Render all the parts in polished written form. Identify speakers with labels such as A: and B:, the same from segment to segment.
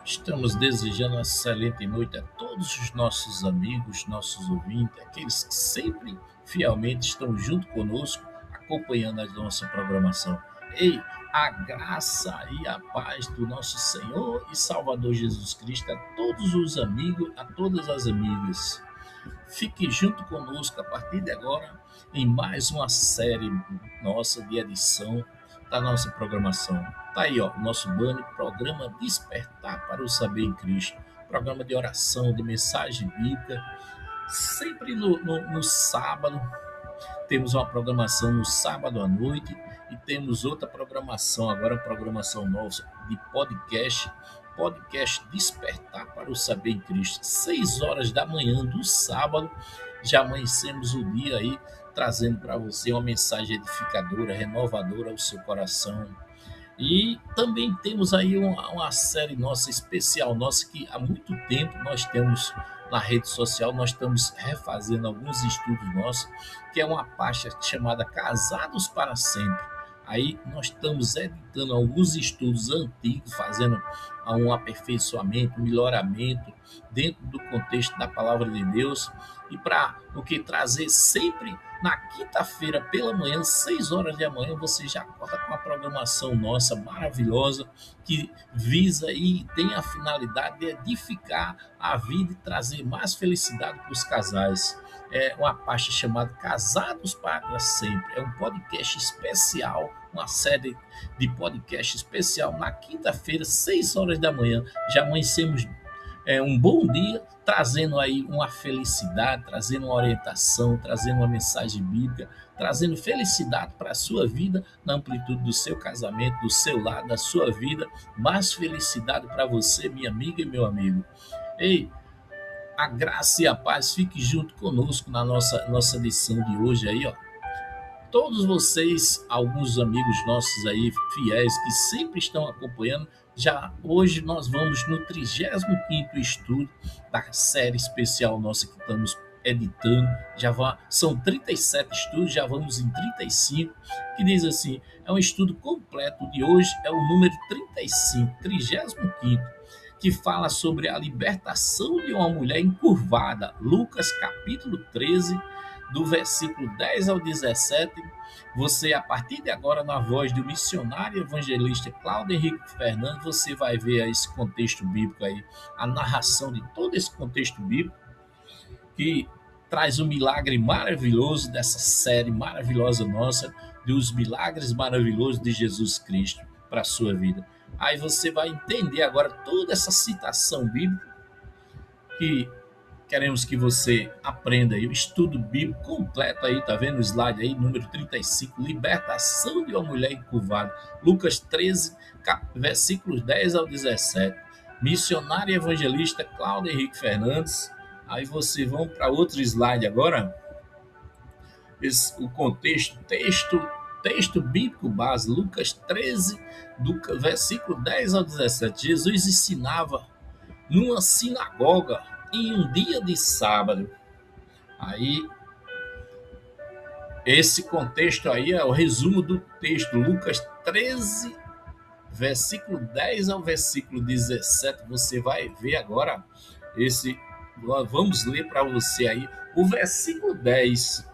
A: Estamos desejando uma excelente noite a todos os nossos amigos, nossos ouvintes, aqueles que sempre fielmente estão junto conosco, acompanhando a nossa programação. Ei, a graça e a paz do nosso Senhor e Salvador Jesus Cristo a todos os amigos, a todas as amigas. Fique junto conosco a partir de agora em mais uma série nossa de edição da nossa programação. Tá aí, ó, nosso banner, programa Despertar para o Saber em Cristo. Programa de oração, de mensagem bíblica, sempre no sábado. Temos uma programação no sábado à noite e temos outra programação, agora programação nossa de podcast Despertar para o Saber em Cristo. 6 horas da manhã do sábado, já amanhecemos o dia aí, trazendo para você uma mensagem edificadora, renovadora ao seu coração. E também temos aí uma série nossa, especial nossa, que há muito tempo nós temos na rede social, nós estamos refazendo alguns estudos nossos, que é uma pasta chamada Casados para Sempre. Aí nós estamos editando alguns estudos antigos, fazendo um aperfeiçoamento, um melhoramento dentro do contexto da palavra de Deus e para o que trazer sempre na quinta-feira pela manhã, 6 horas da manhã, você já acorda com a programação nossa maravilhosa que visa e tem a finalidade de edificar a vida e trazer mais felicidade para os casais. É uma pasta chamada Casados para Sempre. É um podcast especial, uma série de podcast especial na quinta-feira, 6 horas da manhã. Já amanhecemos um bom dia, trazendo aí uma felicidade, trazendo uma orientação, trazendo uma mensagem bíblica, trazendo felicidade para a sua vida, na amplitude do seu casamento, do seu lado, da sua vida, mais felicidade para você, minha amiga e meu amigo. Ei, a graça e a paz fique junto conosco na nossa lição de hoje aí, ó. Todos vocês, alguns amigos nossos aí, fiéis, que sempre estão acompanhando, já hoje nós vamos no 35º estudo da série especial nossa que estamos editando. São 37 estudos, já vamos em 35, que diz assim, é um estudo completo de hoje, é o número 35, 35º, que fala sobre a libertação de uma mulher encurvada, Lucas capítulo 13, do versículo 10 ao 17, você, a partir de agora, na voz do missionário evangelista Cláudio Henrique Fernandes, você vai ver esse contexto bíblico aí, a narração de todo esse contexto bíblico, que traz um milagre maravilhoso dessa série maravilhosa nossa, dos milagres maravilhosos de Jesus Cristo para a sua vida. Aí você vai entender agora toda essa citação bíblica que queremos que você aprenda aí o estudo bíblico completo aí, tá vendo o slide aí, número 35, libertação de uma mulher encurvada, Lucas 13, versículos 10 ao 17. Missionário evangelista Cláudio Henrique Fernandes. Aí você vão para outro slide agora. O contexto, texto bíblico base, Lucas 13, do versículo 10 ao 17. Jesus ensinava numa sinagoga em um dia de sábado. Aí, esse contexto aí é o resumo do texto, Lucas 13, versículo 10 ao versículo 17. Você vai ver agora vamos ler para você aí o versículo 10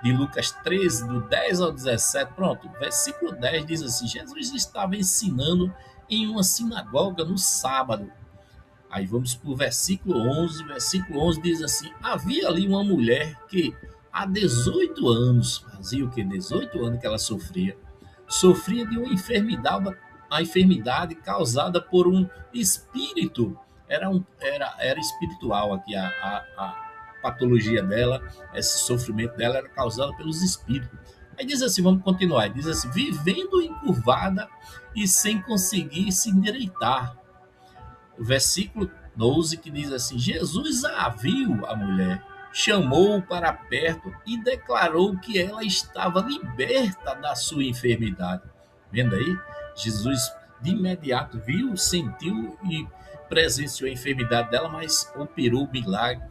A: de Lucas 13, do 10 ao 17. Pronto, versículo 10 diz assim: Jesus estava ensinando em uma sinagoga no sábado. Aí vamos para o versículo 11. Versículo 11 diz assim: havia ali uma mulher que há 18 anos, fazia o que? 18 anos que ela sofria de uma enfermidade, a enfermidade causada por um espírito. Era espiritual aqui, a patologia dela, esse sofrimento dela era causado pelos espíritos. Aí diz assim, vamos continuar, diz assim: vivendo encurvada e sem conseguir se endireitar. O versículo 12 que diz assim: Jesus a viu, a mulher, chamou-o para perto e declarou que ela estava liberta da sua enfermidade. Vendo aí? Jesus de imediato viu, sentiu e presenciou a enfermidade dela, mas operou o milagre.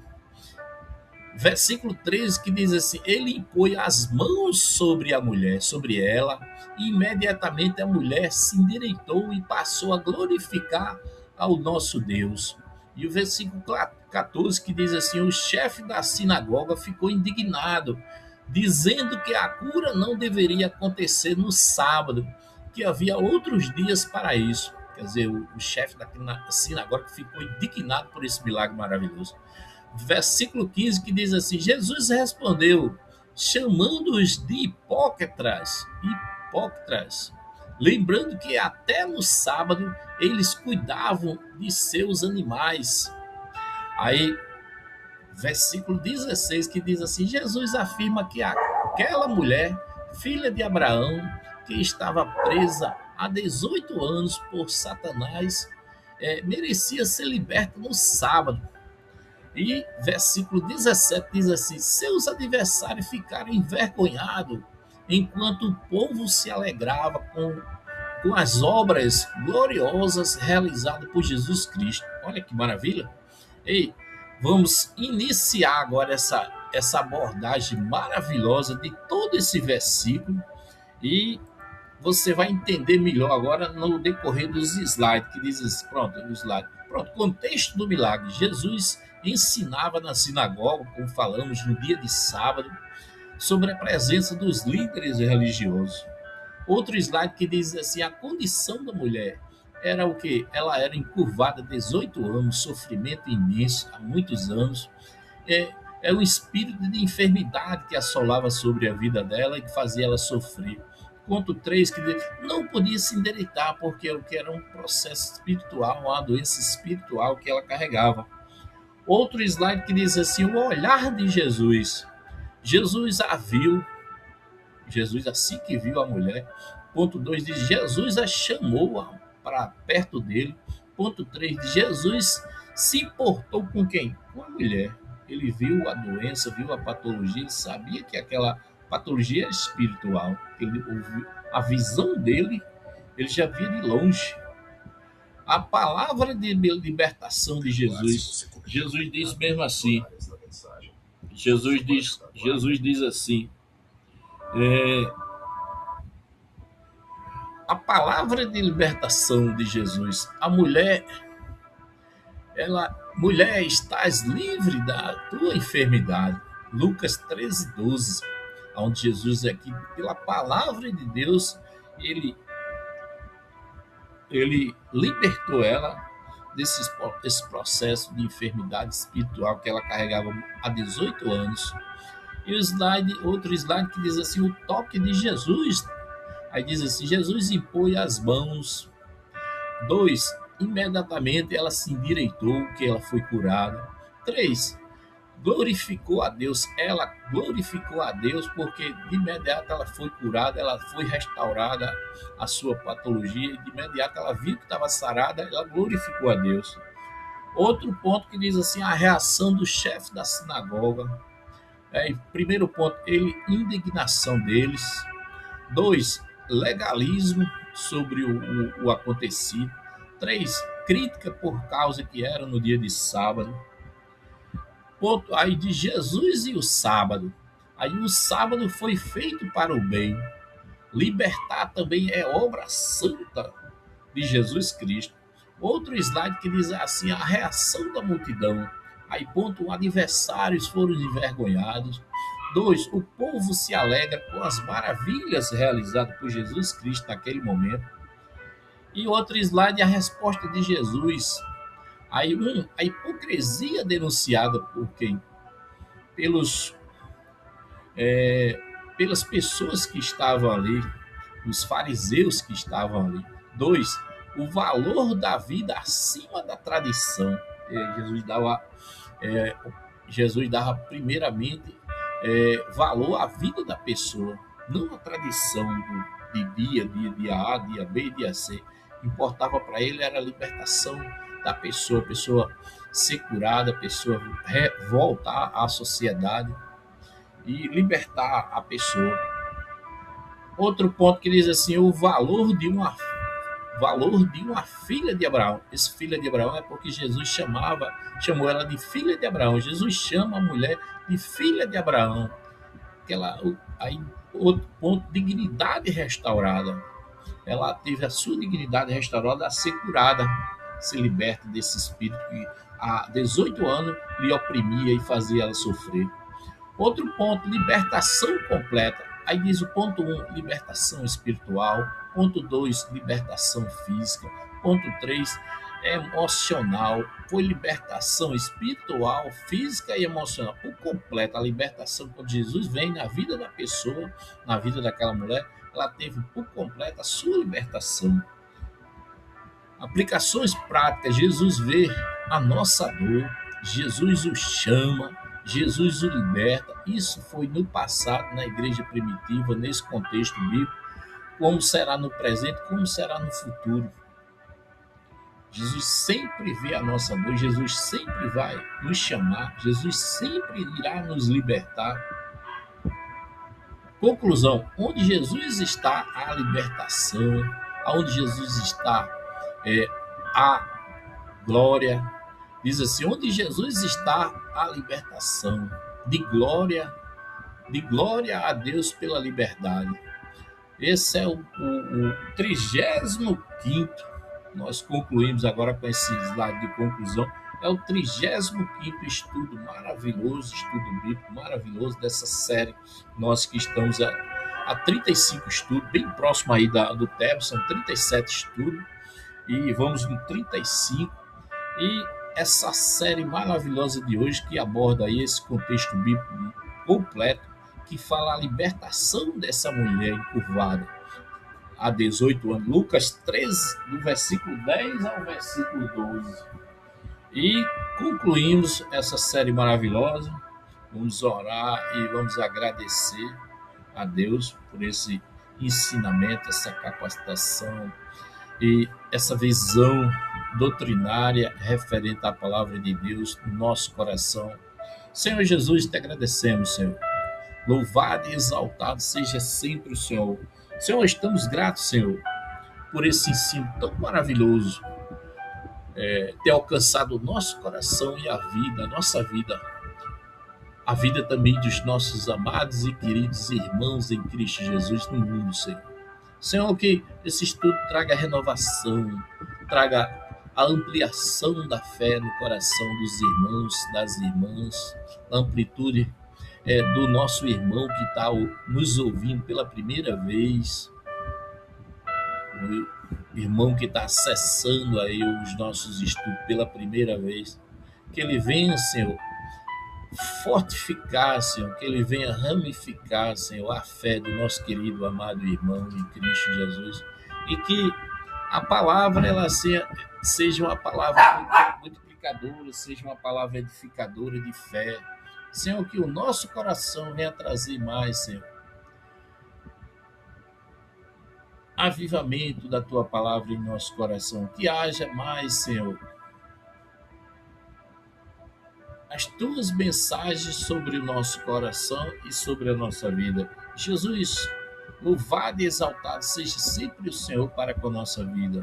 A: Versículo 13 que diz assim: ele impôs as mãos sobre a mulher, sobre ela, e imediatamente a mulher se endireitou e passou a glorificar ao nosso Deus. E o versículo 14 que diz assim: o chefe da sinagoga ficou indignado, dizendo que a cura não deveria acontecer no sábado, que havia outros dias para isso. Quer dizer, o chefe da sinagoga ficou indignado por esse milagre maravilhoso. Versículo 15 que diz assim: Jesus respondeu, chamando-os de hipócritas, lembrando que até no sábado eles cuidavam de seus animais. Aí, versículo 16 que diz assim: Jesus afirma que aquela mulher, filha de Abraão, que estava presa há 18 anos por Satanás, merecia ser liberta no sábado. E versículo 17 diz assim: seus adversários ficaram envergonhados, enquanto o povo se alegrava com as obras gloriosas realizadas por Jesus Cristo. Olha que maravilha! Ei, vamos iniciar agora essa abordagem maravilhosa de todo esse versículo e você vai entender melhor agora no decorrer dos slides, que diz assim, pronto, o slide. Pronto, contexto do milagre. Jesus ensinava na sinagoga, como falamos, no dia de sábado, sobre a presença dos líderes religiosos. Outro slide que diz assim, a condição da mulher era o que? Ela era encurvada 18 anos, sofrimento imenso, há muitos anos. É um espírito de enfermidade que assolava sobre a vida dela e que fazia ela sofrer. Ponto 3, que não podia se endireitar porque o que era um processo espiritual, uma doença espiritual que ela carregava. Outro slide que diz assim, o olhar de Jesus. Jesus a viu, Jesus assim que viu a mulher. Ponto 2 diz, Jesus a chamou para perto dele. Ponto 3 diz, Jesus se importou com quem? Com a mulher. Ele viu a doença, viu a patologia, ele sabia que aquela patologia era espiritual. Ele ouviu a visão dele, ele já via de longe. A palavra de libertação de Jesus. Jesus diz mesmo assim. Jesus diz assim. A palavra de libertação de Jesus. A mulher, mulher, estás livre da tua enfermidade. Lucas 13:12, onde Jesus aqui, pela palavra de Deus, ele libertou ela desse processo de enfermidade espiritual que ela carregava há 18 anos. E outro slide que diz assim, o toque de Jesus. Aí diz assim, Jesus impôs as mãos. 2, imediatamente ela se endireitou, que ela foi curada. 3, glorificou a Deus. Ela glorificou a Deus porque de imediato ela foi curada, ela foi restaurada a sua patologia e de imediato ela viu que estava sarada, ela glorificou a Deus. Outro ponto que diz assim, a reação do chefe da sinagoga. Primeiro ponto, indignação deles. 2, legalismo sobre o acontecido. 3, crítica por causa que era no dia de sábado. Ponto aí de Jesus e o sábado. Aí o sábado foi feito para o bem. Libertar também é obra santa de Jesus Cristo. Outro slide que diz assim, a reação da multidão. Aí ponto, adversários foram envergonhados. 2, o povo se alegra com as maravilhas realizadas por Jesus Cristo naquele momento. E outro slide, a resposta de Jesus. Aí a hipocrisia denunciada por quem? Pelas pessoas que estavam ali, os fariseus que estavam ali. 2, o valor da vida acima da tradição. Jesus dava primeiramente valor à vida da pessoa, não à tradição de dia A, dia B, dia C. O que importava para ele era a libertação da pessoa, a pessoa ser curada, a pessoa voltar à sociedade e libertar a pessoa. Outro ponto que diz assim, o valor de uma filha de Abraão. Esse filha de Abraão é porque Jesus chamou ela de filha de Abraão. Jesus chama a mulher de filha de Abraão. Aí, outro ponto, dignidade restaurada. Ela teve a sua dignidade restaurada a ser curada. se liberte desse espírito que há 18 anos lhe oprimia e fazia ela sofrer. Outro ponto, libertação completa. Aí diz o ponto 1, libertação espiritual. Ponto 2, libertação física. Ponto 3, emocional. Foi libertação espiritual, física e emocional. Por completo, a libertação, quando Jesus vem na vida da pessoa, na vida daquela mulher, ela teve por completo a sua libertação. Aplicações práticas, Jesus vê a nossa dor, Jesus o chama, Jesus o liberta. Isso foi no passado, na igreja primitiva, nesse contexto bíblico, como será no presente, como será no futuro. Jesus sempre vê a nossa dor, Jesus sempre vai nos chamar, Jesus sempre irá nos libertar. Conclusão, onde Jesus está, a libertação, onde Jesus está, a glória. Diz assim, onde Jesus está, a libertação. De glória a Deus pela liberdade. Esse é o 35º, nós concluímos agora com esse slide de conclusão, é o 35º estudo maravilhoso, estudo bíblico maravilhoso dessa série. Nós que estamos a 35 estudos, bem próximo aí do TEB, são 37 estudos, e vamos no 35, e essa série maravilhosa de hoje que aborda aí esse contexto bíblico completo, que fala a libertação dessa mulher encurvada há 18 anos. Lucas 13, do versículo 10 ao versículo 12. E concluímos essa série maravilhosa. Vamos orar e vamos agradecer a Deus por esse ensinamento, essa capacitação e essa visão doutrinária referente à palavra de Deus no nosso coração. Senhor Jesus, te agradecemos, Senhor. Louvado e exaltado seja sempre o Senhor. Senhor, estamos gratos, Senhor, por esse ensino tão maravilhoso, ter alcançado o nosso coração e a vida, a nossa vida, a vida também dos nossos amados e queridos irmãos em Cristo Jesus no mundo, Senhor. Senhor, que esse estudo traga renovação, traga a ampliação da fé no coração dos irmãos, das irmãs, a amplitude do nosso irmão que está nos ouvindo pela primeira vez, o irmão que está acessando aí os nossos estudos pela primeira vez, que ele venha, Senhor, fortificar, Senhor, que ele venha ramificar, Senhor, a fé do nosso querido, amado irmão em Cristo Jesus, e que a palavra ela seja uma palavra multiplicadora, seja uma palavra edificadora de fé. Senhor, que o nosso coração venha trazer mais, Senhor, avivamento da Tua palavra em nosso coração. Que haja mais, Senhor, as Tuas mensagens sobre o nosso coração e sobre a nossa vida. Jesus, louvado e exaltado seja sempre o Senhor para com a nossa vida.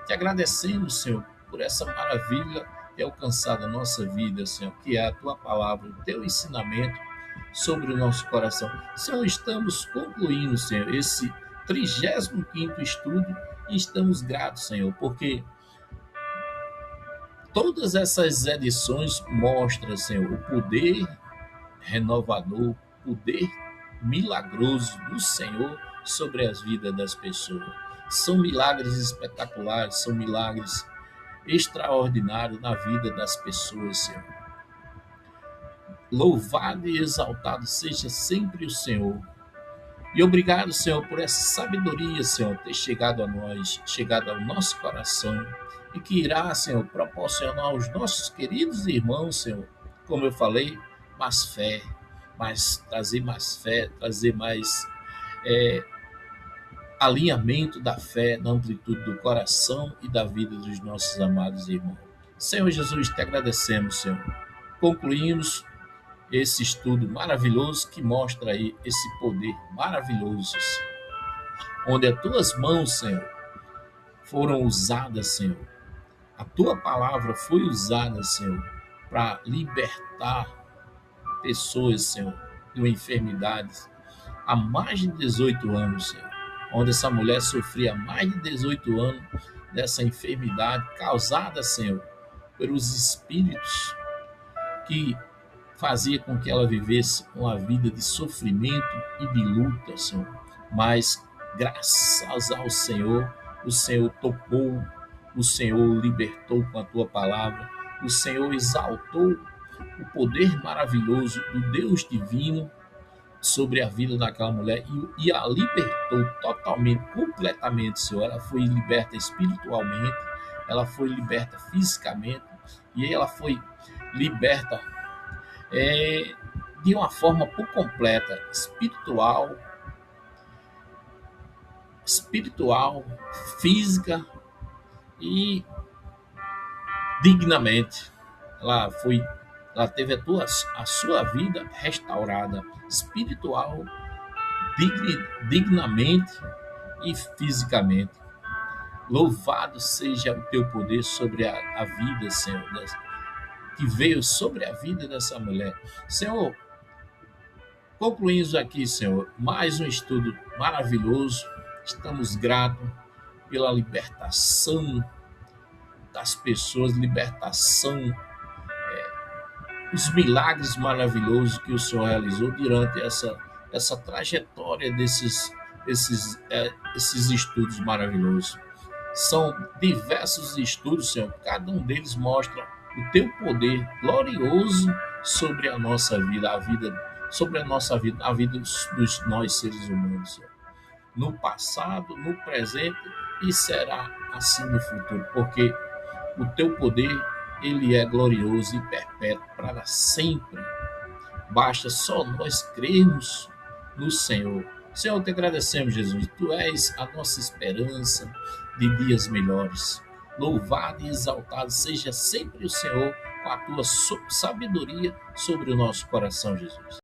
A: Te agradecemos, Senhor, por essa maravilha ter alcançado a nossa vida, Senhor, que é a Tua palavra, o Teu ensinamento sobre o nosso coração. Senhor, estamos concluindo, Senhor, esse 35º estudo e estamos gratos, Senhor, porque todas essas edições mostram, Senhor, o poder renovador, o poder milagroso do Senhor sobre as vidas das pessoas. São milagres espetaculares, são milagres extraordinários na vida das pessoas, Senhor. Louvado e exaltado seja sempre o Senhor. E obrigado, Senhor, por essa sabedoria, Senhor, ter chegado a nós, chegado ao nosso coração, e que irá, Senhor, proporcionar aos nossos queridos irmãos, Senhor, como eu falei, mais fé, trazer mais alinhamento da fé na amplitude do coração e da vida dos nossos amados irmãos. Senhor Jesus, te agradecemos, Senhor. Concluímos esse estudo maravilhoso que mostra aí esse poder maravilhoso, Senhor, onde as tuas mãos, Senhor, foram usadas, Senhor. A tua palavra foi usada, Senhor, para libertar pessoas, Senhor, de uma enfermidade há mais de 18 anos, Senhor, onde essa mulher sofria há mais de 18 anos dessa enfermidade causada, Senhor, pelos espíritos que fazia com que ela vivesse uma vida de sofrimento e de luta, Senhor. Mas graças ao Senhor, o Senhor tocou, o Senhor libertou com a tua palavra, o Senhor exaltou o poder maravilhoso do Deus divino sobre a vida daquela mulher e a libertou totalmente, completamente, Senhor. Ela foi liberta espiritualmente, ela foi liberta fisicamente e ela foi liberta é, de uma forma por completa, espiritual, física e dignamente. Ela foi, ela teve a sua vida restaurada, espiritual, dignamente e fisicamente. Louvado seja o teu poder sobre a vida, Senhor, que veio sobre a vida dessa mulher. Senhor, concluímos aqui, Senhor, mais um estudo maravilhoso. Estamos gratos pela libertação das pessoas, libertação, os milagres maravilhosos que o Senhor realizou durante essa trajetória esses estudos maravilhosos. São diversos estudos, Senhor, cada um deles mostra o teu poder glorioso sobre a nossa vida, sobre a nossa vida, a vida dos nós seres humanos, Senhor. No passado, no presente e será assim no futuro, porque o teu poder, ele é glorioso e perpétuo para sempre. Basta só nós crermos no Senhor. Senhor, te agradecemos, Jesus. Tu és a nossa esperança de dias melhores. Louvado e exaltado seja sempre o Senhor com a tua sabedoria sobre o nosso coração, Jesus.